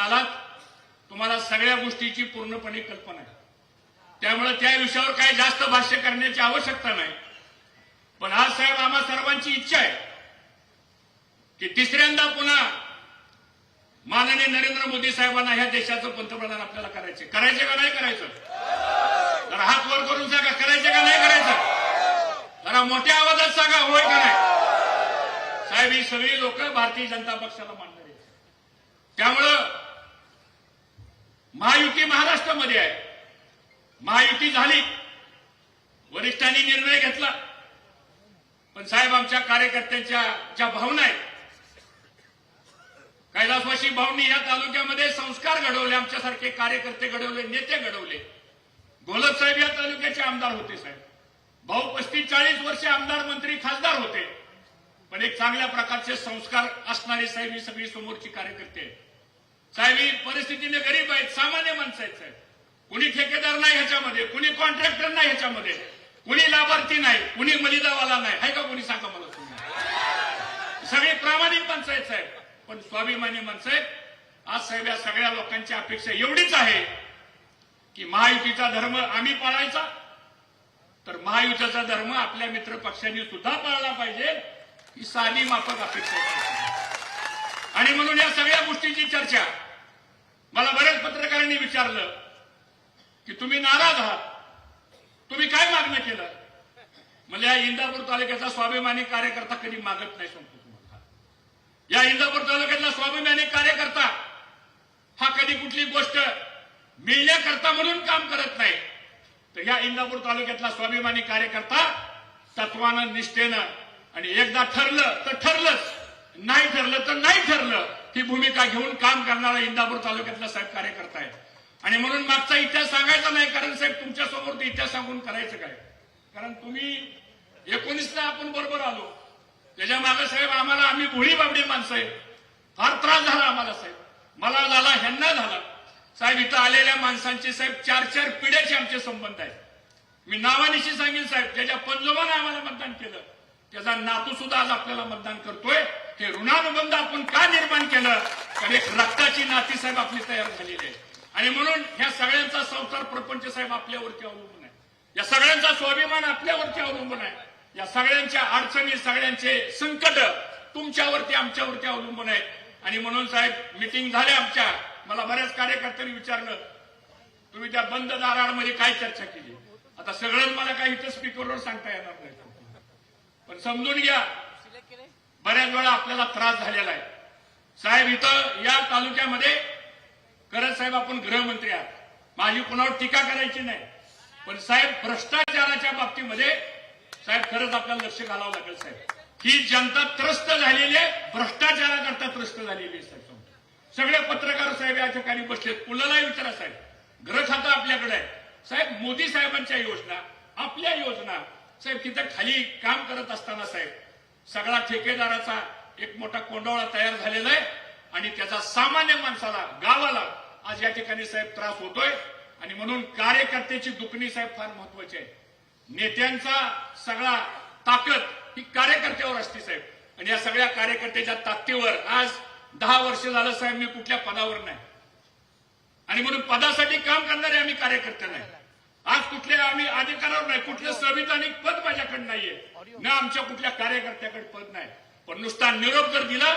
आलात, तुम्हाला सगळ्या गोष्टीची पूर्णपणे कल्पना आहे. त्यामुळे त्या विषयावर काही जास्त भाष्य करण्याची आवश्यकता नाही. पण आज साहेब आम्हा सर्वांची इच्छा आहे की तिसऱ्यांदा पुन्हा माननीय नरेंद्र मोदी साहेबांना ह्या देशाचं पंतप्रधान आपल्याला करायचे का नाही करायचं? जरा हात वर करून सांगा, करायचे का नाही करायचं? जरा मोठ्या आवाजात सांगा, होय का नाही? साहेब ही सगळी लोक भारतीय जनता पक्षाला मानणारी आहेत. त्यामुळं महायुती महाराष्ट्रामध्ये आहे. महायुती झाली, वरिष्ठांनी निर्णय घेतला. पण साहेब आमच्या कार्यकर्त्यांच्या ज्या भावना आहेत, कैलासवासी भाऊंनी या तालुक्यामध्ये संस्कार घडवले, आमच्यासारखे कार्यकर्ते घडवले, नेते घडवले. गोलक साहेब या तालुक्याचे आमदार होते. साहेब भाऊ 35-40 वर्षे आमदार, मंत्री, खासदार होते. पण एक चांगल्या प्रकारचे संस्कार असणारे साहेब ही सगळी समोरची कार्यकर्ते आहेत. साहेब ही परिस्थितीने गरीब आहेत, सामान्य माणसं आहेत. साहेब कुणी ठेकेदार नाही ह्याच्यामध्ये, कुणी कॉन्ट्रॅक्टर नाही ह्याच्यामध्ये, कुणी लाभार्थी नाही, कुणी मलिदावाला नाही. आहे का कोणी? सांगा मला तुम्ही. सगळी प्रामाणिक माणसं आहेत साहेब, पण स्वाभिमानी माणसं आहेत. आज साहेब या सगळ्या लोकांची अपेक्षा एवढीच आहे की महायुतीचा धर्म आम्ही पाळायचा, तर महायुतीचा धर्म आपल्या मित्र पक्षांनी सुद्धा पाळला पाहिजे, ही साधी माफक अपेक्षा आहे. आणि म्हणून या सगळ्या गोष्टीची चर्चा मला बऱ्याच पत्रकारांनी विचारलं की तुम्ही नाराज आहात, तुम्ही काय मागणं केलं? म्हणजे या इंदापूर तालुक्याचा स्वाभिमानी कार्यकर्ता कधी मागत नाही. सांगतो तुम्हाला, या इंदापूर तालुक्यातला स्वाभिमानी कार्यकर्ता हा कधी कुठली गोष्ट मिळण्याकरता म्हणून काम करत नाही. तर या इंदापूर तालुक्यातला स्वाभिमानी कार्यकर्ता तत्वानं, निष्ठेनं, आणि एकदा ठरलं तर ठरलंच, नाही ठरलं तर नाही ठरलं, ही भूमिका घेऊन काम करणारा इंदापूर तालुक्यातला साहेब कार्यकर्ता आहे. आणि म्हणून मागचा इतिहास सांगायचा नाही, कारण साहेब तुमच्या समोर इतिहास सांगून करायचं काय? कारण तुम्ही 19ला आपण बरोबर आलो, त्याच्या मागे साहेब आम्हाला, आम्ही भोळी बाबडी माणसं आहे, फार त्रास झाला आम्हाला साहेब, मला झाला, ह्यांना झाला. साहेब इथं आलेल्या माणसांचे साहेब 4-4 पिढ्याचे आमचे संबंध आहेत. मी नावानिशी सांगेन साहेब, ज्याच्या पंजोबानं आम्हाला मतदान केलं त्याचा नातू सुद्धा आज आपल्याला मतदान करतोय. हे ऋणानुबंध आपण का निर्माण केलं? तर एक रक्ताची नाती साहेब आपली तयार झालेली आहे. आणि म्हणून ह्या सगळ्यांचा संसार प्रपंच साहेब आपल्यावरती अवलंबून आहे. या सगळ्यांचा स्वाभिमान आपल्यावरती अवलंबून आहे. या सगळ्यांच्या अडचणी, सगळ्यांचे संकट तुमच्यावरती, आमच्यावरती अवलंबून आहेत. आणि म्हणून साहेब मिटिंग झाल्या आमच्या, मला बऱ्याच कार्यकर्त्यांनी विचारलं तुम्ही त्या बंद दारामध्ये काय चर्चा केली? आता सगळंच मला काही इथं स्पीकरवर सांगता येणार नाही, पण समजून घ्या बऱ्याच वेळा आपल्याला त्रास झालेला आहे. साहेब इथं या तालुक्यामध्ये खरंच साहेब आपण गृहमंत्री आहात, माझी कुणावर टीका करायची नाही, पण साहेब भ्रष्टाचाराच्या बाबतीमध्ये साहेब खरंच आपल्याला लक्ष घालावं लागेल. साहेब ही जनता त्रस्त झालेली आहे, भ्रष्टाचाराकरता त्रस्त झालेली आहे. साहेब सगळे पत्रकार साहेब या ठिकाणी बसलेत, कुणालाही विचारा साहेब, गृह खातं आपल्याकडे आहे. साहेब मोदी साहेबांच्या योजना, आपल्या योजना, साहेब तिथं खाली काम करत असताना साहेब सगळा ठेकेदाराचा एक मोठा कोंडवळा तयार झालेला आहे. आणि त्याचा सामान्य माणसाला, गावाला आज या ठिकाणी साहेब त्रास होतोय. आणि म्हणून कार्यकर्त्याची दुखणी साहेब फार महत्वाची आहे. नेत्यांचा सगळा ताकद ही कार्यकर्त्यावर असते साहेब. आणि या सगळ्या कार्यकर्त्याच्या ताकदीवर आज 10 वर्ष झालं साहेब मी कुठल्या पदावर नाही. आणि म्हणून पदासाठी काम करणारे आम्ही कार्यकर्ते नाही. आज कुठल्या आम्ही अधिकारावर नाही, कुठलं संविधानिक पद माझ्याकडे नाहीये, ना आमच्या कुठल्या कार्यकर्त्याकडे पद नाही. पण नुसता निरोप जर दिला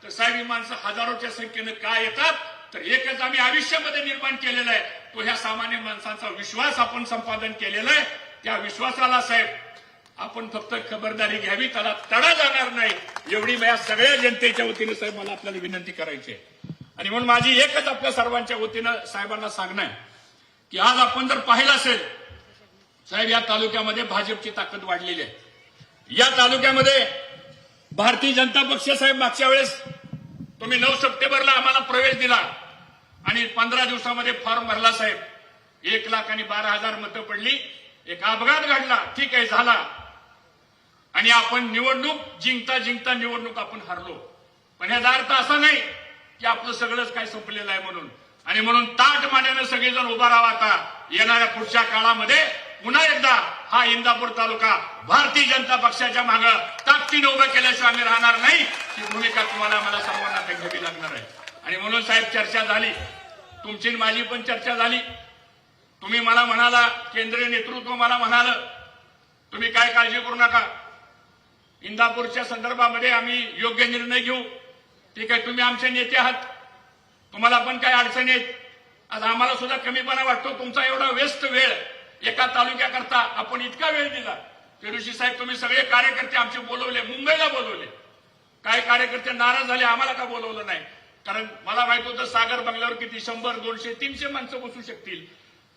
तर साहेब ही माणसं हजारोच्या संख्येनं का येतात? तर एकच आम्ही आयुष्यामध्ये निर्माण केलेला आहे, तो ह्या सामान्य माणसांचा विश्वास आपण संपादन केलेला आहे. त्या विश्वासाला साहेब आपण फक्त खबरदारी घ्यावी, त्याला तडा जाणार नाही, एवढी या सगळ्या जनतेच्या वतीने साहेब मला आपल्याला विनंती करायची आहे. आणि म्हणून माझी एकच आपल्या सर्वांच्या वतीनं साहेबांना सांगणं आहे की आज आपण जर पाहिलं असेल साहेब या तालुक्यामध्ये भाजपची ताकद वाढलेली आहे. या तालुक्यामध्ये भारतीय जनता पक्ष साहेब मागच्या वेळेस तुम्ही 9 सप्टेंबरला आम्हाला प्रवेश दिला आणि 15 दिवसामध्ये फॉर्म भरला साहेब. 1,12,000 मतं पडली. एक अपघात घडला, ठीक आहे, झाला. आणि आपण निवडणूक जिंकता जिंकता निवडणूक आपण हरलो. पण याचा अर्थ असा नाही की आपलं सगळंच काय संपलेलं आहे म्हणून. आणि म्हणून ताट मानेनं सगळेजण उभा राहा. आता येणाऱ्या पुढच्या काळामध्ये पुन्हा एकदा हा इंदापूर तालुका भारतीय जनता पक्षाच्या मागे ताकदीने उभं केल्याशिवाय आम्ही राहणार नाही. ही भूमिका तुम्हाला मला सर्वांना घ्यावी लागणार आहे. आणि म्हणून साहेब चर्चा झाली, तुमची आणि माझी पण चर्चा झाली. तुम्ही मला म्हणाला, केंद्रीय नेतृत्व मला म्हणालं, तुम्ही काय काळजी करू नका, इंदापूरच्या संदर्भामध्ये आम्ही योग्य निर्णय घेऊ. ठीक आहे, तुम्ही आमचे नेते आहात, तुम्हाला पण काही अडचणी आहेत. आज आम्हाला सुद्धा कमीपणा वाटतो, तुमचा एवढा व्यस्त वेळ एका तालुक्याकरता आपण इतका वेळ दिला. पेरुशी साहेब, तुम्ही सगळे कार्यकर्ते आमचे बोलवले, मुंबईला बोलवले, काही कार्यकर्ते नाराज झाले, आम्हाला का बोलवलं नाही? कारण मला माहित होतं सागर बंगल्यावर किती 100, 200, 300 माणसं बसू शकतील,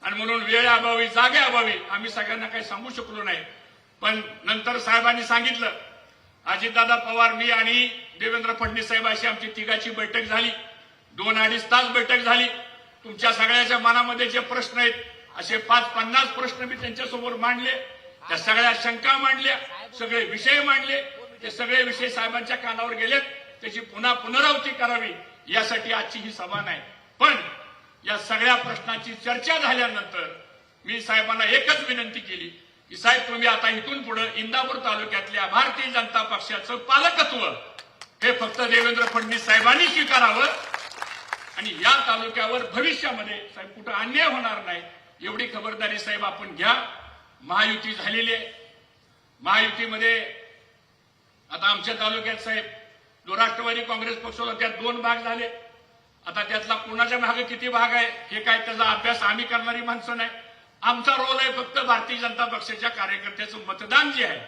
आणि म्हणून वेळेअभावी, जागेअभावी आम्ही सगळ्यांना काही सांगू शकलो नाही. पण नंतर साहेबांनी सांगितलं, अजितदादा पवार, मी आणि देवेंद्र फडणवीस साहेब अशी आमची तिघाची बैठक झाली. 2-2.5 तास बैठक झाली. तुमच्या सगळ्याच्या मनामध्ये जे प्रश्न आहेत असे 50 प्रश्न मी त्यांच्यासमोर मांडले, त्या सगळ्या शंका मांडल्या, सगळे विषय मांडले. ते सगळे विषय साहेबांच्या कानावर गेलेत, त्याची पुन्हा पुनरावृत्ती करावी यासाठी आजची ही सभा नाही. पण या सगळ्या प्रश्नांची चर्चा झाल्यानंतर मी साहेबांना एकच विनंती केली की साहेब, तुम्ही आता इथून पुढे इंदापूर तालुक्यातल्या भारतीय जनता पक्षाचं पालकत्व हे फक्त देवेंद्र फडणवीस साहेबांनी स्वीकारावं, आणि या तालुक्यावर भविष्यामध्ये साहेब कुठं अन्याय होणार नाही एवढी खबरदारी साहेब आपण घ्या. महायुती झालेली आहे. महायुतीमध्ये आता आमच्या तालुक्यात साहेब जो राष्ट्रवादी काँग्रेस पक्ष होता त्यात 2 भाग झाले. आता त्यातला कोणाच्या भाग किती भाग आहे हे काय त्याचा अभ्यास आम्ही करणारी माणसं नाही. आमचा रोल आहे फक्त भारतीय जनता पक्षाच्या कार्यकर्त्याचं मतदान जे आहे.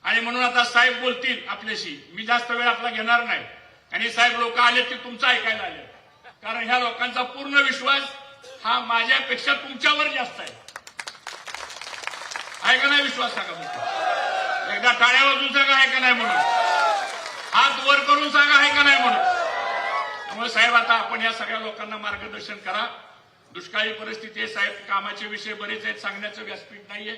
आणि म्हणून आता साहेब बोलतील आपल्याशी, मी जास्त वेळ आपला घेणार नाही. आणि साहेब, लोक आले की तुमचं ऐकायला आले, कारण ह्या लोकांचा पूर्ण विश्वास हा माझ्यापेक्षा तुमच्यावर जास्त आहे. आहे का नाही विश्वास? सांगा बघा, एकदा टाळ्या वाजून सांगा आहे का नाही म्हणून, हात वर करून सांगा आहे का नाही म्हणून. त्यामुळे साहेब, आता आपण या सगळ्या लोकांना मार्गदर्शन करा. दुष्काळी परिस्थिती आहे साहेब, कामाचे विषय बरेच आहेत, सांगण्याचं व्यासपीठ नाहीये.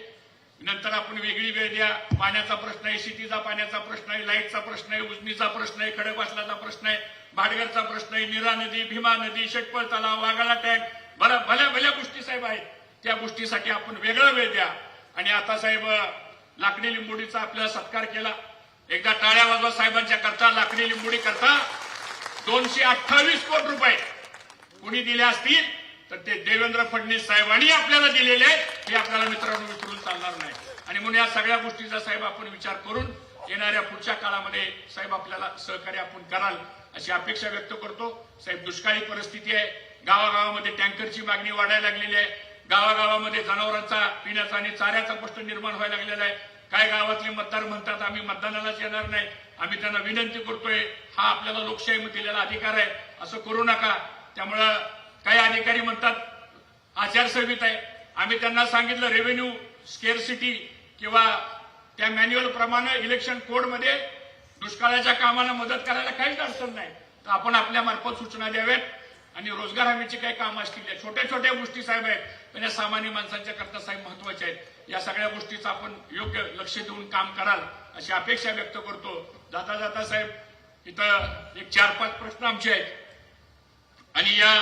नंतर आपण वेगळी वेळ द्या. पाण्याचा प्रश्न आहे, शेतीचा पाण्याचा प्रश्न आहे, लाईटचा प्रश्न आहे, उजनीचा प्रश्न आहे, खडकवासलाचा प्रश्न आहे, भाटघरचा प्रश्न आहे, नीरा नदी, भीमा नदी, शेटपळ तलाव, वाघाळा टँक, भल्या भल्या गोष्टी साहेब आहेत. त्या गोष्टीसाठी आपण वेगळा वेळ द्या. आणि आता साहेब, लाकडी लिंबोडीचा आपल्याला सत्कार केला. एकदा टाळ्या वाजवा साहेबांच्या करता. लाकडी लिंबोडी करता 228 कोटी रुपये कुणी दिले असतील तर ते देवेंद्र फडणवीस साहेबांनी आपल्याला दिलेले आहेत, हे आपल्याला मित्रांनो विसरून चालणार नाही. आणि म्हणून या सगळ्या गोष्टीचा साहेब आपण विचार करून येणाऱ्या पुढच्या काळामध्ये साहेब आपल्याला सहकार्य आपण कराल अशी अपेक्षा व्यक्त करतो. साहेब, दुष्काळी परिस्थिती आहे, गावागावामध्ये टँकरची मागणी वाढायला लागलेली आहे, गावागावामध्ये जनावरांचा पिण्याचा आणि चाऱ्याचा प्रश्न निर्माण व्हायला लागलेला आहे. काय गावातले मतदार म्हणतात आम्ही मतदानालाच येणार नाही. आम्ही त्यांना विनंती करतोय, हा आपल्याला लोकशाहीमध्ये दिलेला अधिकार आहे, असं करू नका. त्यामुळं काही अधिकारी म्हणतात आचारसंहिता आहे. आम्ही त्यांना सांगितलं रेव्हेन्यू स्केअरसिटी किंवा त्या मॅन्युअल प्रमाणे इलेक्शन कोडमध्ये दुष्काळाच्या कामाला मदत करायला काहीच अडचण नाही. तर आपण आपल्या मार्फत सूचना द्याव्यात. आणि रोजगार हमीची काही कामं असतील, छोट्या छोट्या गोष्टी साहेब आहेत, पण या सामान्य माणसांच्या करता साहेब महत्वाच्या आहेत. या सगळ्या गोष्टीचं आपण योग्य लक्ष देऊन काम कराल अशी अपेक्षा व्यक्त करतो. जाता जाता साहेब, इथं एक 4-5 प्रश्न आमचे आहेत. आणि या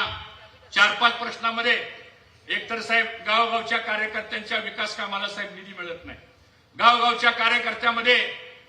4-5 प्रश्नामध्ये एकतर साहेब गावगावच्या कार्यकर्त्यांच्या विकास कामाला साहेब निधी मिळत नाही. गावगावच्या कार्यकर्त्यामध्ये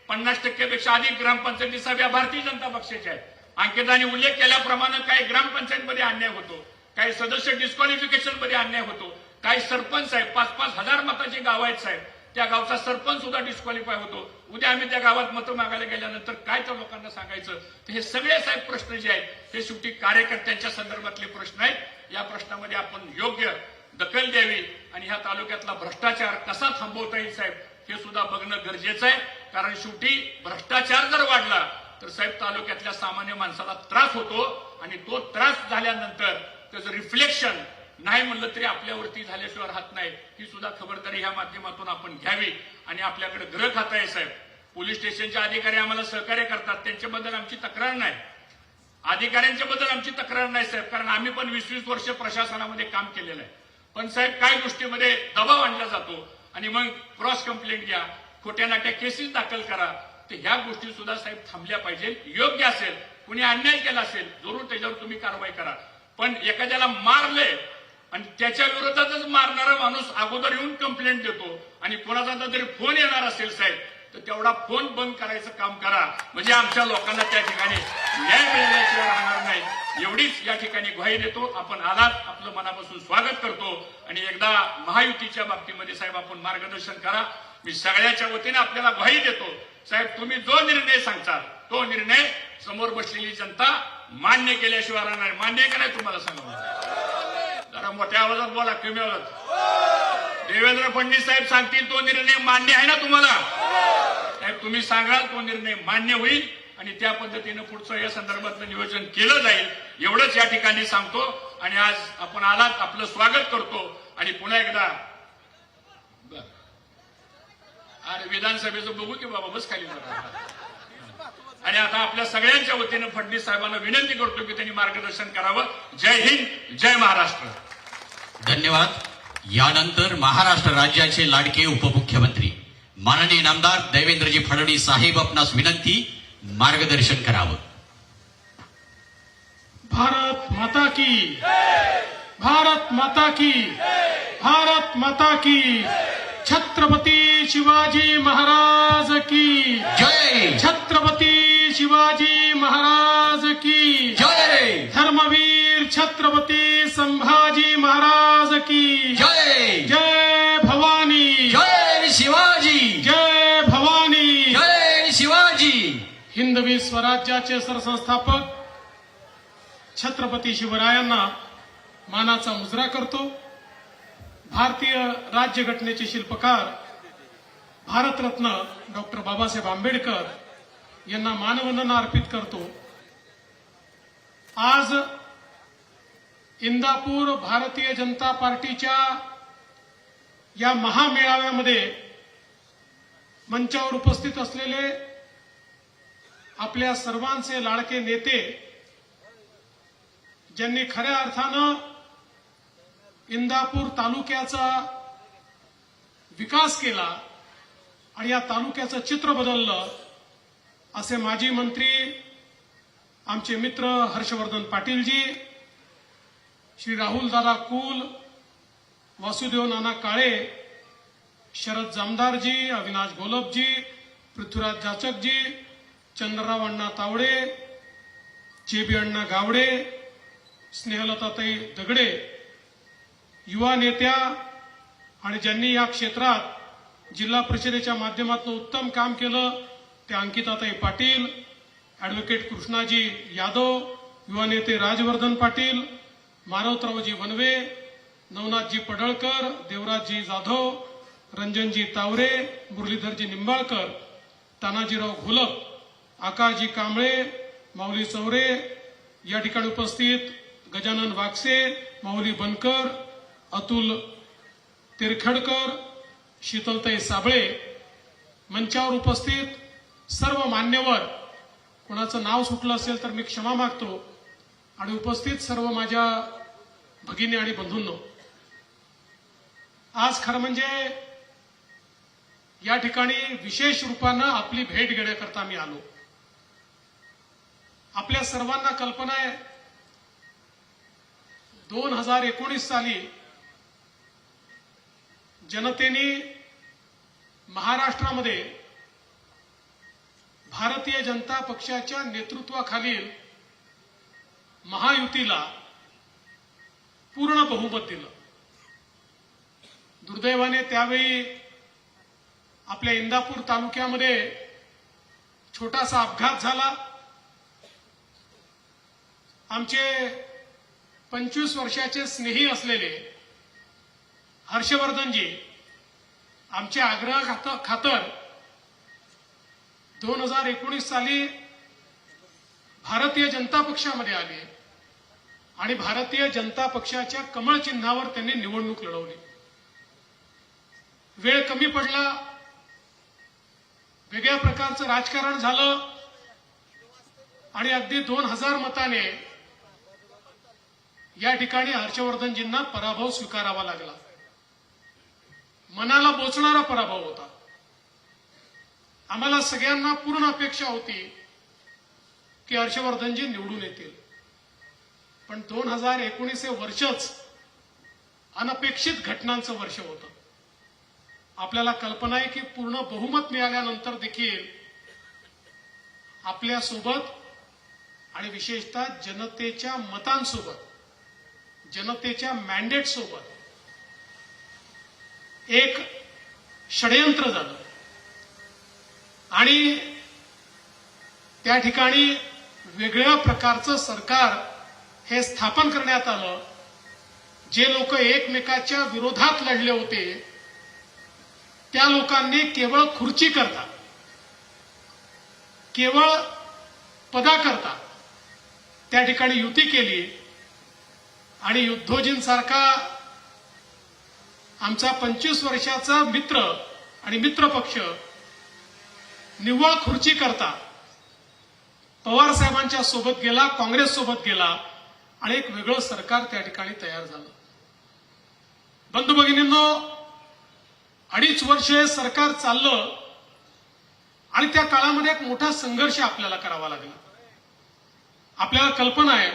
50% पेक्षा अधिक ग्रामपंचायती साहेब या भारतीय जनता पक्षाच्या आहेत. अंकितांनी उल्लेख केल्याप्रमाणे काही ग्रामपंचायतमध्ये अन्याय होतो, काही सदस्य डिस्क्वालिफिकेशन मध्ये अन्याय होतो, काही सरपंच साहेब 5-5 हजार मताचे गाव आहेत साहेब, त्या गावचा सरपंच सुद्धा डिस्क्वालिफाय होतो. उद्या आम्ही त्या गावात मतं मागायला गेल्यानंतर काय त्या लोकांना सांगायचं? हे सगळे साहेब प्रश्न जे आहेत हे शेवटी कार्यकर्त्यांच्या संदर्भातले प्रश्न आहेत. या प्रश्नामध्ये आपण योग्य दखल द्यावी आणि ह्या तालुक्यातला भ्रष्टाचार कसा थांबवता येईल साहेब हे सुद्धा बघणं गरजेचं आहे. कारण शेवटी भ्रष्टाचार जर वाढला तर साहेब तालुक्यातल्या सामान्य माणसाला त्रास होतो, आणि तो त्रास झाल्यानंतर त्याचं रिफ्लेक्शन नाही म्हणलं तरी आपल्यावरती झाल्याशिवाय राहत नाही. ही सुद्धा खबरदारी ह्या माध्यमातून आपण घ्यावी. आणि आपल्याकडे गृह खातं आहे साहेब, पोलीस स्टेशनचे अधिकारी आम्हाला सहकार्य करतात, त्यांच्याबद्दल आमची तक्रार नाही. अधिकाऱ्यांच्या बद्दल आमची तक्रार नाही साहेब, कारण आम्ही पण 20-20 वर्ष प्रशासनामध्ये काम केलेलं आहे. पण साहेब काही गोष्टीमध्ये दबाव आणला जातो आणि मग क्रॉस कंप्लेंट घ्या, खोट्या नाट्या केसेस दाखल करा. तर ह्या गोष्टी सुद्धा साहेब थांबल्या पाहिजे. योग्य असेल, कुणी अन्याय केला असेल जरूर त्याच्यावर तुम्ही कारवाई करा. पण एखाद्याला मारले आणि त्याच्या विरोधातच मारणारा माणूस अगोदर येऊन कंप्लेंट देतो आणि कोणाचा तरी फोन येणार असेल साहेब तर तेवढा फोन बंद करायचं काम करा. म्हणजे आमच्या लोकांना त्या ठिकाणी न्याय मिळाल्याशिवाय राहणार नाही एवढीच या ठिकाणी ग्वाही देतो. आपण आलात, आपलं मनापासून स्वागत करतो आणि एकदा महायुतीच्या बाबतीमध्ये साहेब आपण मार्गदर्शन करा. मी सगळ्याच्या वतीने आपल्याला ग्वाही देतो. साहेब तुम्ही जो निर्णय सांगता तो निर्णय समोर बसलेली जनता मान्य केल्याशिवाय राहणार. मान्य आहे का नाही तुम्हाला सांगा? जरा मोठ्या आवाजात बोला, कमी आवाजात. देवेंद्र फडणवीस साहेब सांगतील तो निर्णय मान्य आहे ना तुम्हाला? साहेब तुम्ही सांगाल तो निर्णय मान्य होईल आणि त्या पद्धतीनं पुढचं या संदर्भातलं नियोजन केलं जाईल एवढंच या ठिकाणी सांगतो. आणि आज आपण आलात, आपलं स्वागत करतो आणि पुन्हा एकदा अरे विधानसभेचं बघू की बाबा, बस खाली जरा. आणि आता आपल्या सगळ्यांच्या वतीनं फडणवीस साहेबांना विनंती करतो की त्यांनी मार्गदर्शन करावं. जय हिंद, जय महाराष्ट्र. धन्यवाद. यानंतर महाराष्ट्र राज्याचे लाडके उपमुख्यमंत्री माननीय नामदार देवेंद्रजी फडणवीस साहेब आपणास विनंती, मार्गदर्शन करावं. भारत माता की, भारत माता की, भारत माता की. छत्रपती शिवाजी महाराज की जय. छत्रपती शिवाजी महाराज की जय. धर्मवीर छत्रपती संभाजी महाराज की जय. जय भवानी, जय शिवाजी. जय भवानी. जय शिवाजी. हिंदवी स्वराज्याचे सरसंस्थापक छत्रपती शिवरायांना मानाचा मुजरा करतो. भारतीय राज्यघटनेचे शिल्पकार भारतरत्न डॉक्टर बाबासाहेब आंबेडकर यांना मानवंदना अर्पित करतो. आज इंदापूर भारतीय जनता पार्टीच्या या महामेळाव्यामध्ये मंचावर उपस्थित असलेले आपल्या सर्वांचे लाडके नेते, ज्यांनी खऱ्या अर्थानं इंदापूर तालुक्याचा विकास केला आणि या तालुक्याचं चित्र बदललं, असे माजी मंत्री आमचे मित्र हर्षवर्धन पाटीलजी, श्री राहुलदादा कुल, वासुदेव नाना काळे, शरद जामदारजी, अविनाश गोलपजी, पृथ्वीराज जाचकजी, चंद्रराव अण्णा तावडे, जेबी अण्णा गावडे, स्नेहलताताई दगडे, युवा नेत्या आणि ज्यांनी या क्षेत्रात जिल्हा परिषदेच्या माध्यमातून उत्तम काम केलं ते अंकिताताई पाटील, ॲडव्होकेट कृष्णाजी यादव, युवा नेते राजवर्धन पाटील, मानवतरावजी वनवे, नवनाथजी पडळकर, देवराजजी जाधव, रंजनजी तावरे, मुरलीधरजी निंबाळकर, तानाजीराव घोलप, आकाशजी कांबळे, माऊली चौरे, या ठिकाणी उपस्थित गजानन वागसे, माऊली बनकर, अतुल तिरखडकर, शीतलताई साबळे, मंचावर उपस्थित सर्व मान्यवर, कोणाचं नाव सुटलं असेल तर मी क्षमा मागतो, आणि उपस्थित सर्व माझ्या भगिनी आणि बंधूंनो, आज खरं म्हणजे या ठिकाणी विशेष रूपानं आपली भेट घेण्याकरता मी आलो. आपल्या सर्वांना कल्पना आहे 2019 साली जनतेने महाराष्ट्रामध्ये भारतीय जनता पक्षाच्या नेतृत्वाखालील महायुतीला पूर्ण बहुमत दिलं. दुर्दैवाने त्यावेळी आपल्या इंदापूर तालुक्यामध्ये छोटासा अपघात झाला. आमचे 25 वर्षाचे स्नेही असलेले हर्षवर्धनजी आमच्या आग्रह खातर 2019 साली भारतीय जनता पक्षामध्ये आले आणि भारतीय जनता पक्षाच्या कमळ चिन्हावर त्यांनी निवडणूक लढवली. वेळ कमी पडला, वेगळ्या प्रकारचं राजकारण झालं आणि अगदी 2000 मताने या ठिकाणी हर्षवर्धनजींना पराभव स्वीकारावा लागला. मनाला बोचणारा पराभव होता. आम्हाला सगळ्यांना पूर्ण अपेक्षा होती की हर्षवर्धनजी निवडून येतील, पण 2019 हे वर्षच अनपेक्षित घटनांचं वर्ष होतं. आपल्याला कल्पना आहे की पूर्ण बहुमत मिळाल्यानंतर देखील आपल्यासोबत आणि विशेषतः जनतेच्या मतांसोबत, जनतेच्या मॅन्डेट सोबत एक षडयंत्र झालं आणि त्या ठिकाणी वेगळ्या प्रकारचं सरकार हे स्थापन करण्यात आलं. जे लोक एकमेकाच्या विरोधात लढले होते त्या लोकांनी केवळ खुर्ची करता, केवळ पदाकरता त्या ठिकाणी युती केली आणि युद्धोजींसारखा आमचा 25 वर्षाचा मित्र आणि मित्रपक्ष निव्वळ खुर्ची करता पवार साहेबांच्या सोबत गेला, काँग्रेस सोबत गेला आणि एक वेगळं सरकार त्या ठिकाणी तयार झालं. बंधू भगिनींनो, 2.5 वर्ष हे सरकार चाललं आणि त्या काळामध्ये एक मोठा संघर्ष आपल्याला करावा लागला. आपल्याला कल्पना आहे,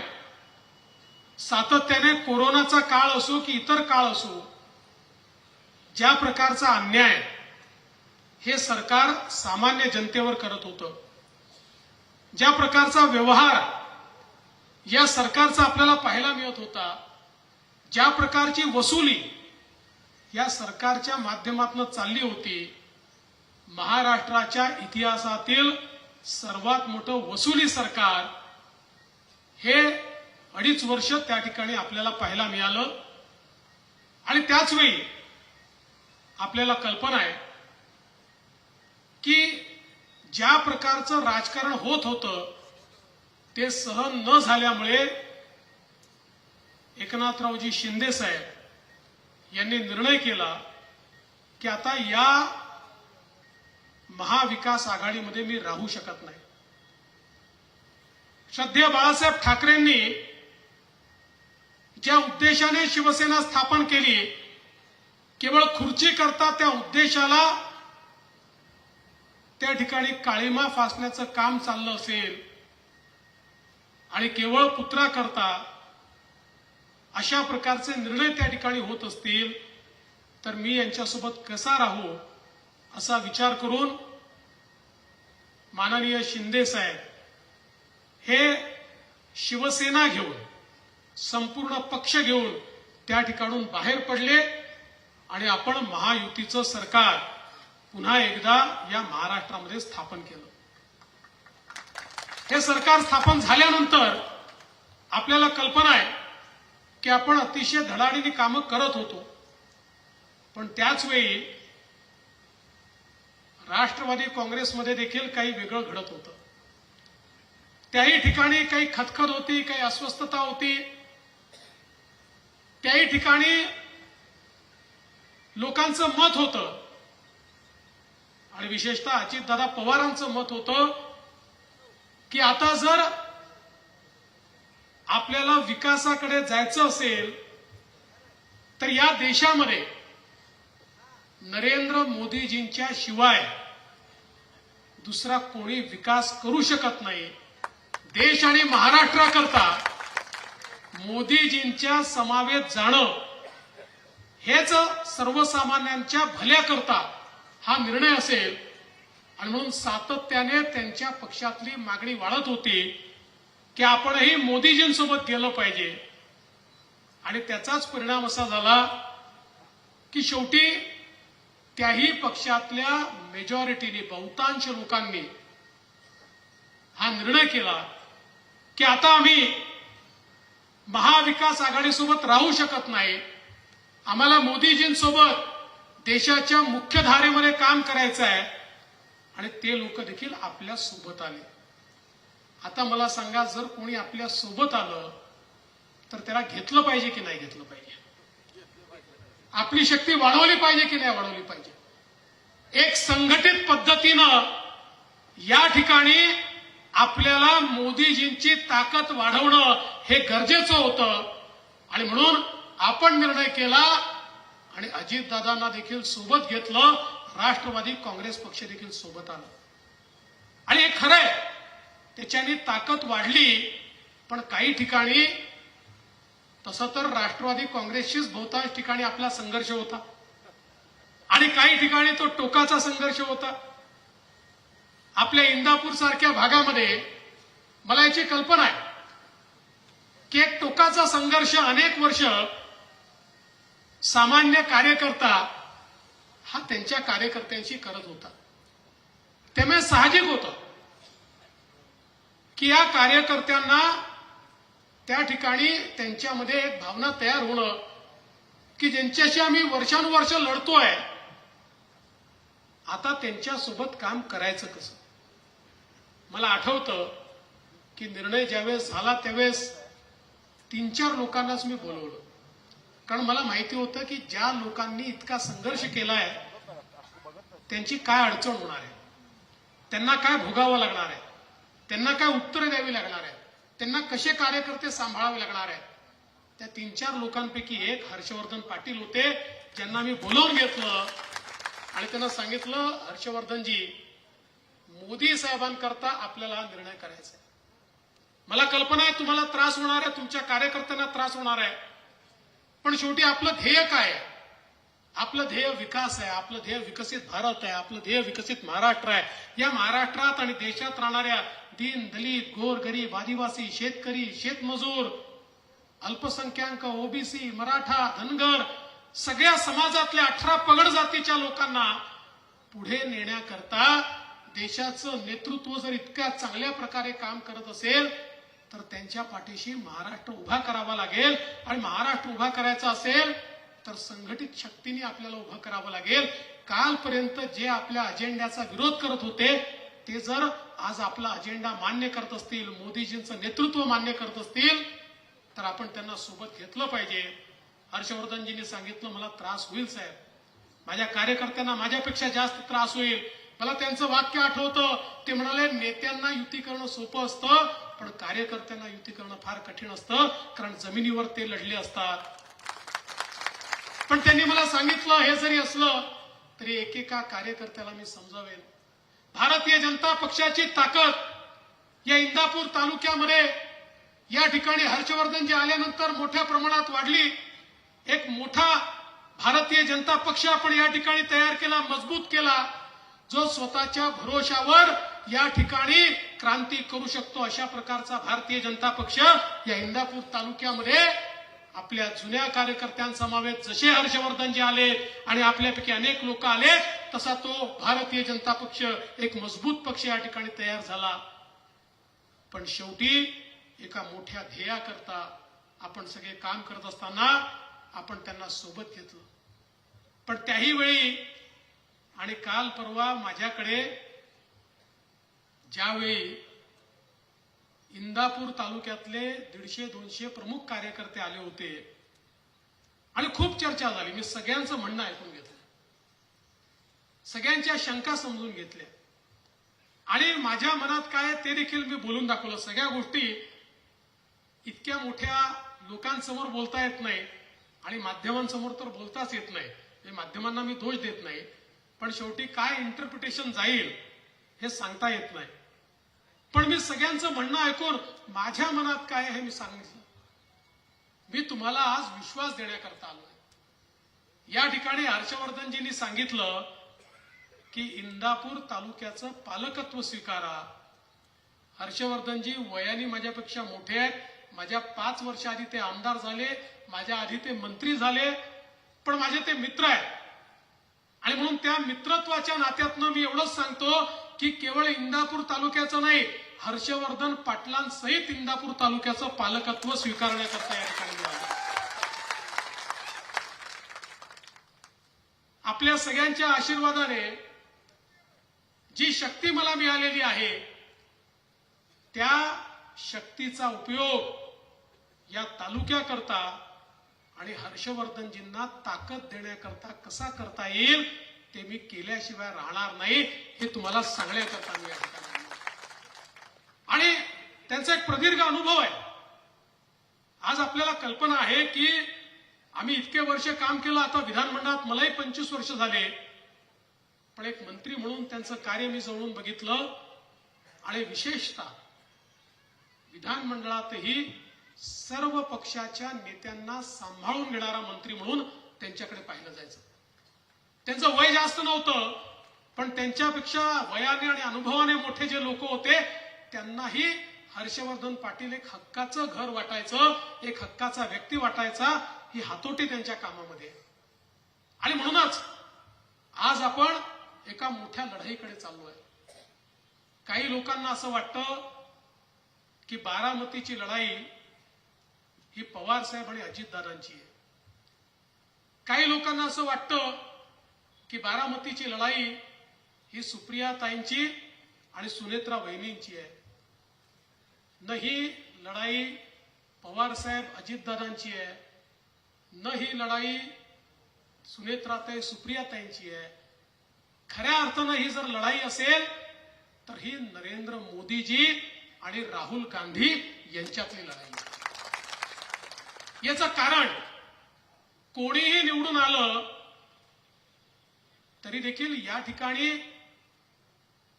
सातत्याने कोरोनाचा काळ असो की इतर काळ असो, ज्या प्रकारचा अन्याय हे सरकार सामान्य जनतेवर करत होतं, ज्या प्रकारचा व्यवहार या सरकारचा आपल्याला पाहायला मिळत होता, ज्या प्रकारची वसुली या सरकारच्या माध्यमातून चालली होती, महाराष्ट्राच्या इतिहासातील सर्वात मोठं वसुली सरकार हे 2.5 वर्ष त्या ठिकाणी आपल्याला पाहायला मिळालं. आणि त्याच वेळी आपल्याला कल्पना आहे की ज्या प्रकारचं राजकारण होत होतं ते सहन न झाल्यामुळे एकनाथरावजी शिंदे साहेब यांनी निर्णय केला की आता या महाविकास आघाडीमध्ये मी राहू शकत नाही. श्रद्धेय बाळासाहेब ठाकरेंनी ज्या उद्देशाने शिवसेना स्थापन केली, केवळ खुर्ची करता त्या उद्देशाला त्या ठिकाणी काळीमा फासण्याचं काम चाललं असेल आणि केवळ पुत्राकरता अशा प्रकारचे निर्णय त्या ठिकाणी होत असतील तर मी यांच्यासोबत कसा राहू असा विचार करून माननीय शिंदे साहेब हे शिवसेना घेऊन, संपूर्ण पक्ष घेऊन त्या ठिकाणून बाहेर पडले आणि आपण महायुतीचं सरकार पुन्हा एकदा या महाराष्ट्रामध्ये स्थापन केलं. हे सरकार स्थापन झाल्यानंतर आपल्याला कल्पना आहे की आपण अतिशय धडाडीने कामं करत होतो, पण त्याच वेळी राष्ट्रवादी काँग्रेसमध्ये देखील काही वेगळं घडत होतं. त्याही ठिकाणी काही खतखत होती, काही अस्वस्थता होती. त्याही ठिकाणी लोकांचं मत होतं आणि विशेषतः अजितदादा पवारांचं मत होतं की आता जर आपल्याला विकासाकडे जायचं असेल तर या देशामध्ये नरेंद्र मोदीजींच्या शिवाय दुसरा कोणी विकास करू शकत नाही. देश आणि महाराष्ट्राकरता मोदीजींच्या समवेत जाणं हेच सर्वसामान्यांच्या भल्याकरता हा निर्णय असेल. आणि म्हणून सातत्याने त्यांच्या पक्षातली मागणी वाढत होती की आपणही मोदीजींसोबत गेलं पाहिजे. आणि त्याचाच परिणाम असा झाला की शेवटी त्याही पक्षातल्या मेजॉरिटीने, बहुतांश लोकांनी हा निर्णय केला की आता आम्ही महाविकास आघाडीसोबत राहू शकत नाही, आम्हाला मोदीजींसोबत देशाच्या मुख्य धारेमध्ये काम करायचं आहे. आणि ते लोक देखील आपल्या सोबत आले. आता मला सांगा, जर कोणी आपल्या सोबत आलं तर त्याला घेतलं पाहिजे की नाही घेतलं पाहिजे? आपली शक्ती वाढवली पाहिजे की नाही वाढवली पाहिजे? एक संघटित पद्धतीनं या ठिकाणी आपल्याला मोदीजींची ताकद वाढवणं हे गरजेचं होतं. आणि म्हणून आपण निर्णय केला आणि अजितदादांना देखील सोबत घेतलं, राष्ट्रवादी काँग्रेस पक्ष देखील सोबत आला. आणि हे खरंय, त्याच्याने ताकद वाढली. पण काही ठिकाणी तसं तर राष्ट्रवादी काँग्रेसशीच बहुतांश ठिकाणी आपला संघर्ष होता आणि काही ठिकाणी तो टोकाचा संघर्ष होता. आपल्या इंदापूर सारख्या भागामध्ये मला याची कल्पना आहे की एक टोकाचा संघर्ष अनेक वर्ष सामान्य कार्यकर्ता हा त्यांच्या कार्यकर्त्यांशी करत होता. त्यामुळे साहजिक होतं की या कार्यकर्त्यांना त्या ठिकाणी त्यांच्यामध्ये एक भावना तयार होणं की ज्यांच्याशी आम्ही वर्षानुवर्ष लढतोय, आता त्यांच्यासोबत काम करायचं कसं. मला आठवतं की निर्णय ज्यावेळेस झाला त्यावेळेस 3-4 लोकांनाच मी बोलवलं, कारण मला माहिती होतं की ज्या लोकांनी इतका संघर्ष केलाय त्यांची काय अडचण होणार आहे, त्यांना काय भोगावं लागणार आहे, त्यांना काय उत्तरं द्यावी लागणार आहे, त्यांना कसे कार्यकर्ते सांभाळावे लागणार आहेत. त्या 3-4 लोकांपैकी एक हर्षवर्धन पाटील होते, ज्यांना मी बोलवून घेतलं आणि त्यांना सांगितलं, हर्षवर्धनजी, मोदी साहेबांकरता आपल्याला हा निर्णय करायचा आहे. मला कल्पना आहे तुम्हाला त्रास होणार आहे, तुमच्या कार्यकर्त्यांना त्रास होणार आहे, पण शेवटी आपलं ध्येय काय आहे? आपलं ध्येय विकास आहे, आपलं ध्येय विकसित भारत आहे, आपलं ध्येय विकसित महाराष्ट्र आहे. या महाराष्ट्रात आणि देशात राहणाऱ्या दीन, दलित, गोरगरीब, आदिवासी, शेतकरी, शेतमजूर, अल्पसंख्याक, ओबीसी, मराठा, धनगर, सगळ्या समाजातल्या 18 पगड जातीच्या लोकांना पुढे नेण्याकरता देशाचं नेतृत्व जर इतक्या चांगल्या प्रकारे काम करत असेल तर त्यांच्या पाठीशी महाराष्ट्र उभा करावा लागेल. आणि महाराष्ट्र उभा करायचा असेल तर संघटित शक्तीने आपल्याला उभं करावं लागेल. कालपर्यंत जे आपल्या अजेंड्याचा विरोध करत होते ते जर आज आपला अजेंडा मान्य करत असतील, मोदीजींचं नेतृत्व मान्य करत असतील, तर आपण त्यांना सोबत घेतलं पाहिजे. हर्षवर्धनजींनी सांगितलं, मला त्रास होईल साहेब, माझ्या कार्यकर्त्यांना माझ्यापेक्षा जास्त त्रास होईल. मला त्यांचं वाक्य आठवतं, ते म्हणाले, नेत्यांना युती करणं सोपं असतं पण कार्यकर्त्यांना युती करणं फार कठीण असतं, कारण जमिनीवर ते लढले असतात. पण त्यांनी मला सांगितलं, हे जरी असलं तरी एकेका कार्यकर्त्याला मी समजावेन. भारतीय जनता पक्षाची ताकद या इंदापूर तालुक्यामध्ये या ठिकाणी हर्षवर्धनजी आल्यानंतर मोठ्या प्रमाणात वाढली. एक मोठा भारतीय जनता पक्ष आपण या ठिकाणी तयार केला, मजबूत केला, जो स्वतःच्या भरोशावर या ठिकाणी क्रांती करू शकतो. अशा प्रकारचा भारतीय जनता पक्ष या इंदापूर तालुक्यामध्ये आपल्या जुन्या कार्यकर्त्यांसमवेत जसे हर्षवर्धनजी आले आणि आपल्यापैकी अनेक लोक आले, तसा तो भारतीय जनता पक्ष एक मजबूत पक्ष या ठिकाणी तयार झाला. पण शेवटी एका मोठ्या ध्येयाकरता आपण सगळे काम करत असताना आपण त्यांना सोबत घेतलं. पण त्याही वेळी आणि काल परवा माझ्याकडे ज्यावेळी इंदापूर तालुक्यातले 150-200 प्रमुख कार्यकर्ते आले होते आणि खूप चर्चा झाली, मी सगळ्यांचं म्हणणं ऐकून घेतलं, सगळ्यांच्या शंका समजून घेतल्या आणि माझ्या मनात काय ते देखील मी बोलून दाखवलं. सगळ्या गोष्टी इतक्या मोठ्या लोकांसमोर बोलता येत नाही आणि माध्यमांसमोर तर बोलताच येत नाही. माध्यमांना मी दोष देत नाही, पण शेवटी काय इंटरप्रिटेशन जाईल हे सांगता येत नाही. पण मी सगळ्यांचं म्हणणं ऐकून माझ्या मनात काय आहे मी सांगितलं. मी तुम्हाला आज विश्वास देण्याकरता आलोय. या ठिकाणी हर्षवर्धनजींनी सांगितलं की इंदापूर तालुक्याचं पालकत्व स्वीकारा. हर्षवर्धनजी वयाने माझ्यापेक्षा मोठे आहेत, माझ्या 5 वर्ष आधी ते आमदार झाले, माझ्या आधी ते मंत्री झाले, पण माझे ते मित्र आहेत आणि म्हणून त्या मित्रत्वाच्या नात्यातनं मी एवढंच सांगतो की केवळ इंदापूर तालुक्याचं नाही, हर्षवर्धन पाटलांसहित इंदापूर तालुक्याचं पालकत्व स्वीकारण्याकरता या ठिकाणी मिळालं. आपल्या सगळ्यांच्या आशीर्वादाने जी शक्ती मला मिळालेली आहे त्या शक्तीचा उपयोग या तालुक्याकरता आणि हर्षवर्धनजींना ताकद देण्याकरता कसा करता येईल ते मी केल्याशिवाय राहणार नाही, हे तुम्हाला सांगण्याकरता मी या ठिकाणी आलो. आणि त्यांचा एक प्रदीर्घ अनुभव आहे. आज आपल्याला कल्पना आहे की आम्ही इतके वर्ष काम केलं, आता विधानमंडळात मलाही 25 वर्ष झाले, पण एक मंत्री म्हणून त्यांचं कार्य मी जवळून बघितलं आणि विशेषतः विधानमंडळातही सर्व पक्षाच्या नेत्यांना सांभाळून घेणारा मंत्री म्हणून त्यांच्याकडे पाहिलं जायचं. त्यांचं वय जास्त नव्हतं, पण त्यांच्यापेक्षा वयाने आणि अनुभवाने मोठे जे लोक होते त्यांनाही हर्षवर्धन पाटील एक हक्काचं घर वाटायचं, एक हक्काचा व्यक्ती वाटायचा, ही हातोटी त्यांच्या कामामध्ये आहे. आणि म्हणूनच आज आपण एका मोठ्या लढाईकडे चाललोय. काही लोकांना असं वाटतं की बारामतीची लढाई ही पवार साहेब आणि अजितदादांची आहे. काही लोकांना असं वाटतं की बारामतीची लढाई ही सुप्रियाताईंची आणि सुनेत्रा वहिनींची आहे. न ही लढाई पवार साहेब अजितदादांची आहे, न ही लढाई सुनेत्राताई सुप्रियाताईंची आहे. खऱ्या अर्थानं ही जर लढाई असेल तर ही नरेंद्र मोदीजी आणि राहुल गांधी यांच्यातली लढाई. याचं कारण कोणीही निवडून आलं तरी देखील या ठिकाणी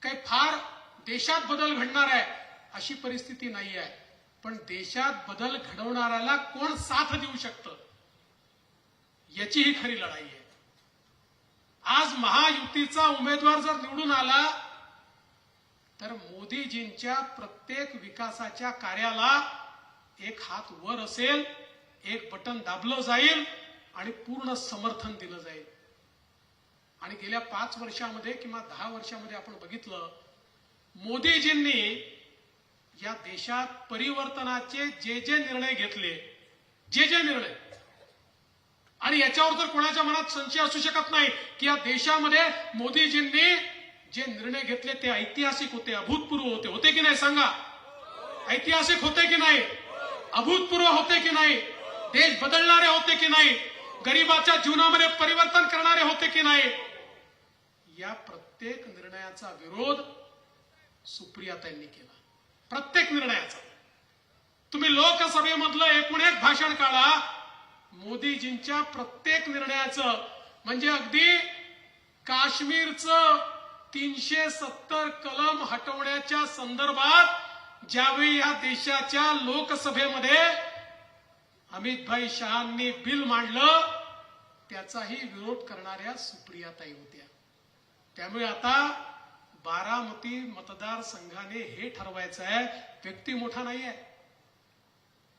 काही फार देशात बदल घडणार आहे अशी परिस्थिती नाही आहे. पण देशात बदल घडवणाऱ्याला कोण साथ देऊ शकतं याची ही खरी लढाई आहे. आज महायुतीचा उमेदवार जर निवडून आला तर मोदीजींच्या प्रत्येक विकासाच्या कार्याला एक हात वर असेल, एक बटन दाबलं जाईल आणि पूर्ण समर्थन दिलं जाईल. आणि गेल्या 5 वर्षामध्ये किंवा 10 वर्षामध्ये आपण बघितलं, मोदीजींनी या देशात परिवर्तनाचे जे निर्णय घेतले, जे निर्णय, आणि याच्यावर तर कोणाच्या मनात संशय असू शकत नाही की या देशामध्ये मोदीजींनी जे निर्णय घेतले ते ऐतिहासिक होते, अभूतपूर्व होते. होते की नाही सांगा? ऐतिहासिक होते की नाही? अभूतपूर्व होते की नाही? देश बदलणारे होते की नाही? गरिबाच्या जीवनामध्ये परिवर्तन करणारे होते की नाही? या प्रत्येक निर्णयाचा विरोध सुप्रियाताईंनी केला. प्रत्येक निर्णयाचा. तुम्ही लोकसभेमधलं एकूण एक भाषण काढा, मोदीजींच्या प्रत्येक निर्णयाचं, म्हणजे अगदी काश्मीरचं 370 कलम हटवण्याच्या संदर्भात ज्यावेळी या देशाच्या लोकसभेमध्ये अमितभाई शहांनी बिल मांडलं त्याचाही विरोध करणाऱ्या सुप्रियाताई होत्या. त्यामुळे आता बारामती मतदारसंघाने हे ठरवायचं आहे, व्यक्ती मोठा नाही आहे,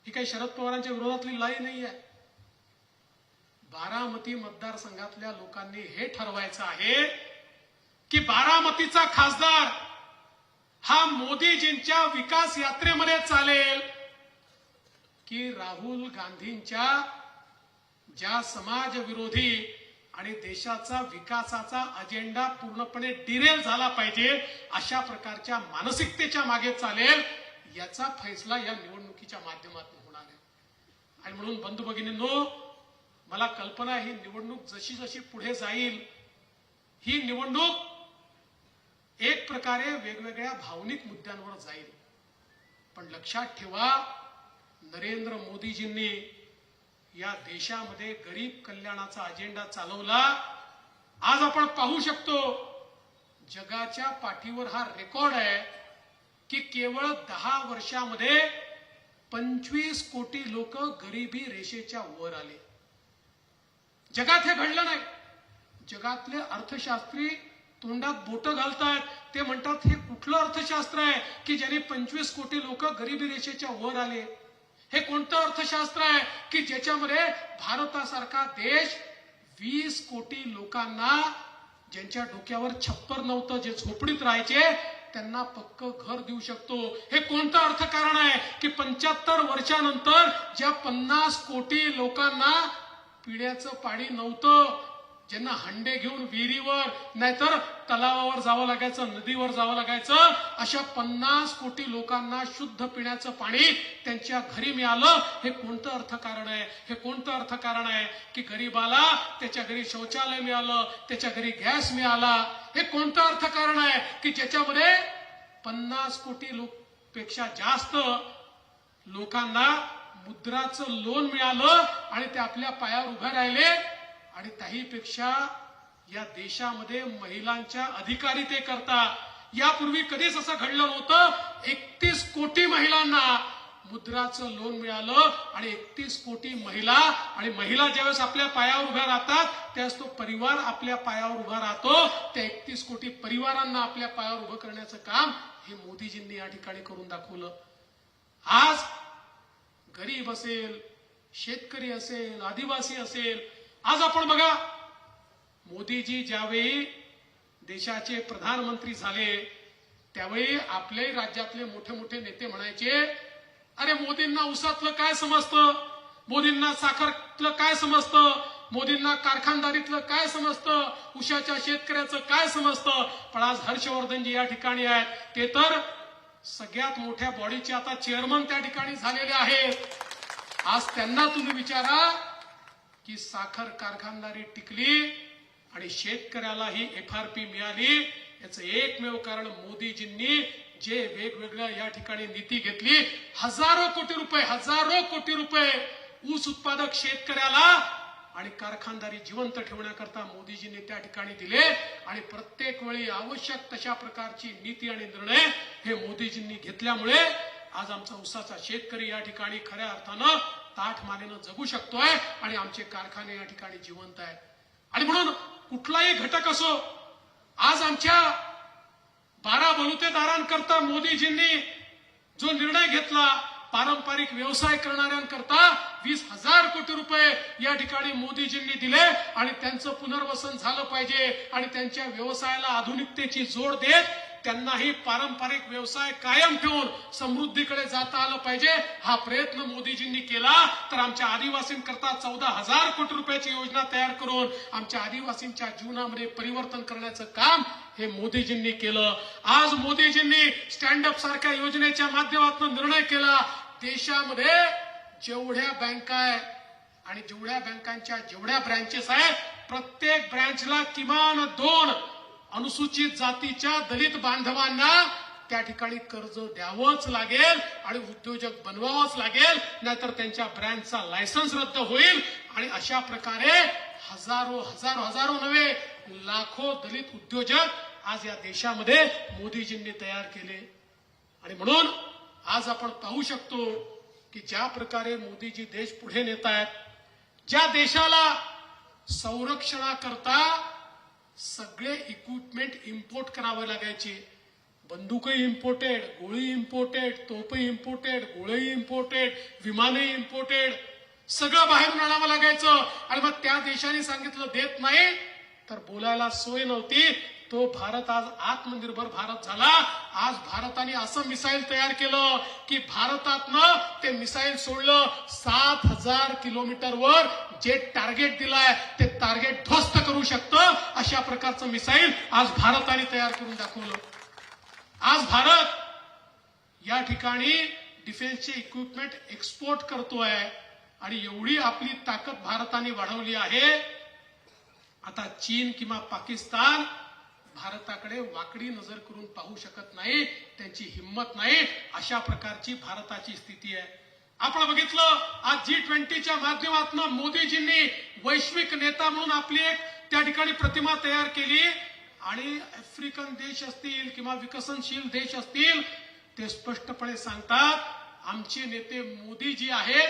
ही काही शरद पवारांच्या विरोधातली लढाई नाही आहे. बारामती मतदारसंघातल्या लोकांनी हे ठरवायचं आहे की बारामतीचा खासदार हा मोदीजींच्या विकास यात्रेमध्ये चालेल की राहुल गांधींच्या ज्या समाजविरोधी आणि देशाचा विकासाचा अजेंडा पूर्णपणे डिरेल झाला पाहिजे अशा प्रकारच्या मानसिकतेच्या मागे चालेल. याचा फैसला या निवडणुकीच्या माध्यमातून होणार आहे. आणि म्हणून बंधू भगिनींनो, मला कल्पना आहे ही निवडणूक जशी जशी पुढे जाईल, ही निवडणूक एक प्रकारे वेगवेगळ्या भावनिक मुद्द्यांवर जाईल. पण लक्षात ठेवा, नरेंद्र मोदीजींनी या देशामध्ये गरीब कल्याणाचा अजेंडा चालवला. आज आपण पाहू शकतो जगाच्या पाठीवर हा रेकॉर्ड आहे की केवळ 10 वर्षामध्ये 25 कोटी लोक गरिबी रेषेच्या वर आले. जगात हे घडलं नाही. जगातले अर्थशास्त्री तोंडात बोटं घालतायत. ते म्हणतात हे कुठलं अर्थशास्त्र आहे की ज्याने 25 कोटी लोक गरिबी रेषेच्या वर आले? हे कोणतं अर्थशास्त्र आहे की ज्याच्यामध्ये भारतासारखा देश 20 कोटी लोकांना, ज्यांच्या डोक्यावर छप्पर नव्हतं, जे झोपडीत राहायचे, त्यांना पक्क घर देऊ शकतो? हे कोणतं अर्थकारण आहे की 75 वर्षानंतर ज्या 50 कोटी लोकांना पिण्याचं पाणी नव्हतं, ज्यांना हंडे घेऊन विहिरीवर नाहीतर तलावावर जावं लागायचं, नदीवर जावं लागायचं, अशा 50 कोटी लोकांना शुद्ध पिण्याचं पाणी त्यांच्या घरी मिळालं? हे कोणतं अर्थकारण आहे? हे कोणतं अर्थकारण आहे की गरीबाला त्याच्या घरी शौचालय मिळालं, त्याच्या घरी गॅस मिळाला? हे कोणतं अर्थकारण आहे की ज्याच्यामध्ये 50 कोटी पेक्षा जास्त लोकांना मुद्राचं लोन मिळालं आणि ते आपल्या पायावर उभे राहिले? आणि त्याहीपेक्षा या देशामध्ये महिलांच्या अधिकारितेकरता यापूर्वी कधीच असं घडलं नव्हतं. 31 कोटी महिलांना मुद्राचं लोन मिळालं आणि 31 कोटी महिला, आणि महिला ज्यावेळेस आपल्या पायावर उभ्या राहतात त्यावेळेस तो परिवार आपल्या पायावर उभा राहतो. त्या 31 कोटी परिवारांना आपल्या पायावर उभं करण्याचं काम हे मोदीजींनी या ठिकाणी करून दाखवलं. आज गरीब असेल, शेतकरी असेल, आदिवासी असेल, आज आपण बघा मोदीजी ज्यावेळी देशाचे प्रधानमंत्री झाले त्यावेळी आपल्याही राज्यातले मोठे मोठे नेते म्हणायचे, अरे मोदींना ऊसातलं काय समजतं, मोदींना साखरतलं काय समजतं, मोदींना कारखानदारीतलं काय समजतं, ऊसाच्या शेतकऱ्याचं काय समजतं. पण आज हर्षवर्धनजी या ठिकाणी आहेत, ते तर सगळ्यात मोठ्या बॉडीचे आता चेअरमन त्या ठिकाणी झालेले आहेत. आज त्यांना तुम्ही विचारा की साखर कारखानदारी टिकली आणि शेतकऱ्याला ही FRP मिळाली, याचं एकमेव कारण मोदीजींनी जे वेगवेगळ्या या ठिकाणी नीती घेतली. हजारो कोटी रुपये ऊस उत्पादक शेतकऱ्याला आणि कारखानदारी जिवंत ठेवण्याकरता मोदीजींनी त्या ठिकाणी दिले आणि प्रत्येक वेळी आवश्यक तशा प्रकारची नीती आणि निर्णय हे मोदीजींनी घेतल्यामुळे आज आमचा ऊसाचा शेतकरी या ठिकाणी खऱ्या अर्थानं ताठ मानेनं जगू शकतोय आणि आमचे कारखाने या ठिकाणी जिवंत आहेत. आणि म्हणून कुठलाही घटक असो, आज आमच्या 12 बलुतेदारांकरता मोदीजींनी जो निर्णय घेतला, पारंपरिक व्यवसाय करणाऱ्यांकरता 20,000 कोटी रुपये या ठिकाणी मोदीजींनी दिले आणि त्यांचं पुनर्वसन झालं पाहिजे आणि त्यांच्या व्यवसायाला आधुनिकतेची जोड देत त्यांनाही पारंपरिक व्यवसाय कायम ठेवून समृद्धीकडे जाता आलं पाहिजे. हा प्रयत्न मोदीजींनी केला तर आमच्या आदिवासींकरता 14,000 कोटी रुपयाची योजना तयार करून आमच्या आदिवासींच्या जीवनामध्ये परिवर्तन करण्याचं काम हे मोदीजींनी केलं. आज मोदीजींनी स्टँड अप सारख्या योजनेच्या माध्यमातून निर्णय केला, देशामध्ये जेवढ्या बँका आहेत आणि जेवढ्या बँकांच्या जेवढ्या ब्रँचेस आहेत, प्रत्येक ब्रँचला किमान 2 अनुसूचित जातीच्या दलित बांधवांना त्या ठिकाणी कर्ज द्यावंच लागेल आणि उद्योजक बनवावंच लागेल, नाहीतर त्यांच्या ब्रँचचा लायसन्स रद्द होईल. आणि अशा प्रकारे हजारो नव्हे लाखो दलित उद्योजक आज या देशामध्ये मोदीजींनी तयार केले. आणि म्हणून आज आपण पाहू शकतो की ज्या प्रकारे मोदीजी देश पुढे नेत आहेत, ज्या देशाला संरक्षणाकरता सगळे इक्विपमेंट इम्पोर्ट करावे लागायचे, बंदूकही इम्पोर्टेड, गोळी इम्पोर्टेड, तोपही इम्पोर्टेड, गोळी इम्पोर्टेड, विमानही इम्पोर्टेड, सगळं बाहेरून आणावं लागायचं. आणि मग त्या देशाने सांगितलं देत नाही तर बोलायला सोय नव्हती. तो भारत आज आत्मनिर्भर भारत झाला. आज भारताने असं मिसाईल तयार केलं की भारतातनं ते मिसाईल सोडलं 7,000 किलोमीटरवर जे टार्गेट दिलाय ते टार्गेट ध्वस्त करू शकतं. अशा प्रकारचं मिसाईल आज भारताने तयार करून दाखवलं. आज भारत या ठिकाणी डिफेन्सचे इक्विपमेंट एक्सपोर्ट करतोय आणि एवढी आपली ताकद भारताने वाढवली आहे. आता चीन किंवा पाकिस्तान भारताकडे वाकडी नजर करून पाहू शकत नाही, त्यांची हिंमत नाही. अशा प्रकारची भारताची स्थिती आहे. आपण बघितलं आज G20च्या माध्यमातून मोदीजींनी वैश्विक नेता म्हणून आपली एक त्या ठिकाणी प्रतिमा तयार केली आणि आफ्रिकन देश असतील किंवा विकसनशील देश असतील ते स्पष्टपणे सांगतात आमचे नेते मोदीजी आहेत.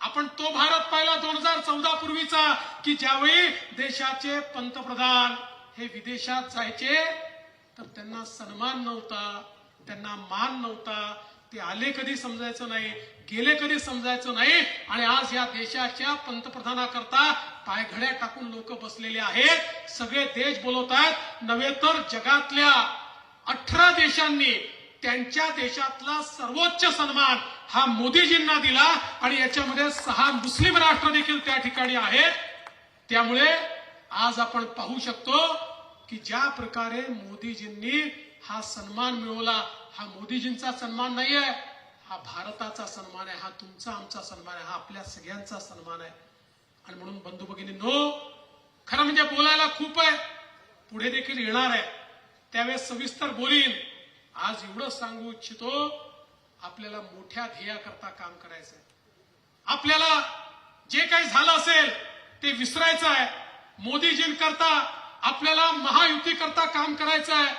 आपण तो भारत पाहिला 2014 पूर्वीचा की ज्यावेळी देशाचे पंतप्रधान हे विदेशात जायचे तर त्यांना सन्मान नव्हता, त्यांना मान नव्हता, ते आले कधी समजायचं नाही, गेले कधी समजायचं नाही. आणि आज या देशाच्या पंतप्रधानाकरता पायघड्या टाकून लोक बसलेले आहेत. सगळे देश बोलवत आहेत, नव्हे तर जगातल्या 18 देशांनी त्यांच्या देशातला सर्वोच्च सन्मान हा मोदीजींना दिला आणि याच्यामध्ये 6 मुस्लिम राष्ट्र देखील त्या ठिकाणी आहेत. त्यामुळे आज आपण पाहू शकतो की ज्या प्रकारे मोदीजींनी हा सन्मान मिळवला, हा मोदीजींचा सन्मान नाही आहे, हा भारताचा सन्मान आहे, हा तुमचा आमचा सन्मान आहे, हा आपल्या सगळ्यांचा सन्मान आहे. आणि म्हणून बंधू भगिनींनो, खरं म्हणजे बोलायला खूप आहे, पुढे देखील येणार आहे, त्यावेळेस सविस्तर बोलीन. आज एवढं सांगू इच्छितो, आपल्याला मोठ्या ध्येयाकरता काम करायचं आहे. आपल्याला जे काही झालं असेल ते विसरायचं आहे. मोदीजींकरता आपल्याला महायुतीकरता काम करायचं आहे.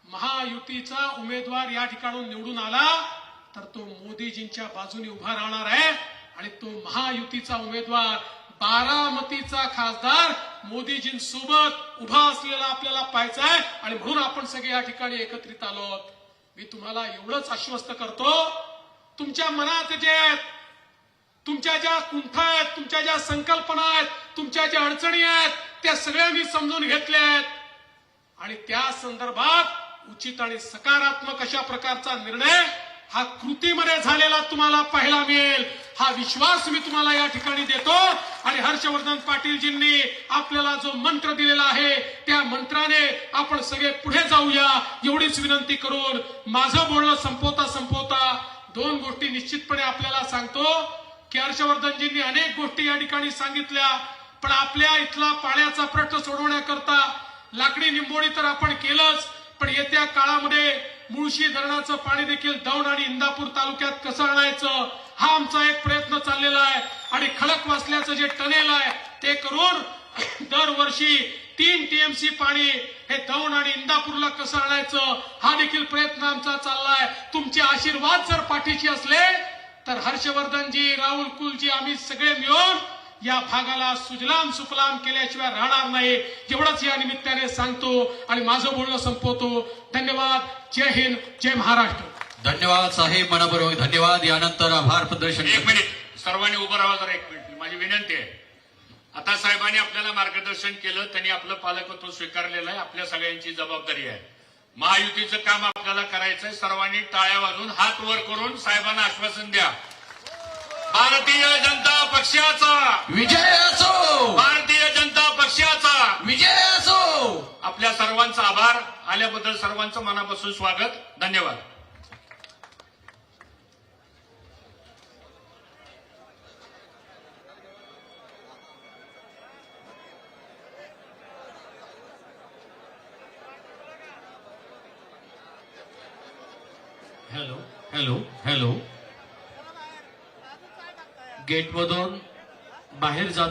महायुतीचा उमेदवार या ठिकाणून निवडून आला तर तो मोदीजींच्या बाजूने उभा राहणार आहे आणि तो महायुतीचा उमेदवार बारामतीचा खासदार मोदीजींसोबत उभा असलेला आपल्याला पाहायचा आहे. आणि म्हणून आपण सगळे या ठिकाणी एकत्रित आलो. मी तुम्हाला एवढंच आश्वस्त करतो तुमच्या मनात जे आहेत, तुमच्या ज्या कुंठा आहेत, तुमच्या ज्या संकल्पना आहेत, तुमच्या ज्या अडचणी आहेत, त्या सगळ्यांनी समजून घेतल्या आहेत आणि त्या संदर्भात उचित आणि सकारात्मक अशा प्रकारचा निर्णय हा कृतीमध्ये झालेला तुम्हाला पाहायला मिळेल. हा विश्वास मी तुम्हाला या ठिकाणी देतो आणि हर्षवर्धन पाटीलजींनी आपल्याला जो मंत्र दिलेला आहे त्या मंत्राने आपण सगळे पुढे जाऊया एवढीच विनंती करून माझं बोलणं संपवता दोन गोष्टी निश्चितपणे आपल्याला सांगतो की हर्षवर्धनजींनी अनेक गोष्टी या ठिकाणी सांगितल्या, पण आपल्या इथला पाण्याचा प्रश्न सोडवण्याकरता लाकडी निंबोळी तर आपण केलंच, पण येत्या काळामध्ये मुळशी धरणाचं पाणी देखील दौंड आणि इंदापूर तालुक्यात कसं आणायचं हा आमचा एक प्रयत्न चाललेला आहे आणि खडकवासल्याचं जे टनेल आहे ते करून दरवर्षी 3 TMC पाणी हे दौंड आणि इंदापूरला कसं आणायचं हा देखील प्रयत्न आमचा चाललाय. तुमचे आशीर्वाद जर पाठीशी असले तर हर्षवर्धनजी, राहुल कुलजी, आम्ही सगळे मिळून या भागाला सुजलाम सुफलाम केल्याशिवाय राहणार नाही एवढंच या निमित्ताने सांगतो आणि माझं बोलणं संपवतो. धन्यवाद. जय हिंद, जय महाराष्ट्र. धन्यवाद साहेब, मनापूर्वक धन्यवाद. यानंतर आभार प्रदर्शन. एक मिनिट, सर्वांनी उभं राहा जरा. एक मिनिट, माझी विनंती आहे. आता साहेबांनी आपल्याला मार्गदर्शन केलं, त्यांनी आपलं पालकत्व स्वीकारलेलं आहे. आपल्या सगळ्यांची जबाबदारी आहे. महायुतीचं काम आपल्याला करायचंय. सर्वांनी टाळ्या वाजवून हात वर करून साहेबांना आश्वासन द्या. भारतीय जनता पक्षाचा विजय असो, भारतीय जनता पक्षाचा विजय असो. आपल्या सर्वांचा आभार. आल्याबद्दल सर्वांचं मनापासून स्वागत. धन्यवाद. Hello hello hello. गेटमधून बाहेर जात